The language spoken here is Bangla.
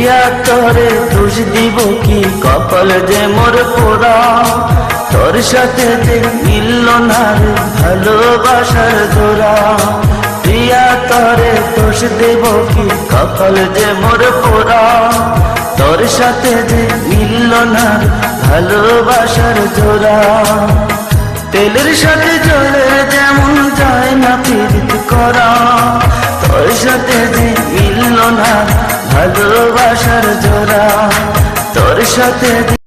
প্রিয়া তোরে দোষ দিব কি, কপাল যে মোর পোড়া, তোর সাথে যে মিলল না রে ভালোবাসার জোড়া। প্রিয়া তোরে দোষ দেব কি, কপাল যে মোর পোড়া, তোর সাথে যে মিলল না ভালোবাসার জোড়া। তেলের সাথে জলের যেমন যায় না প্রীতি করা, তোর সাথে যে মিলল না ভালোবাসার জোড়া, তোর সাথে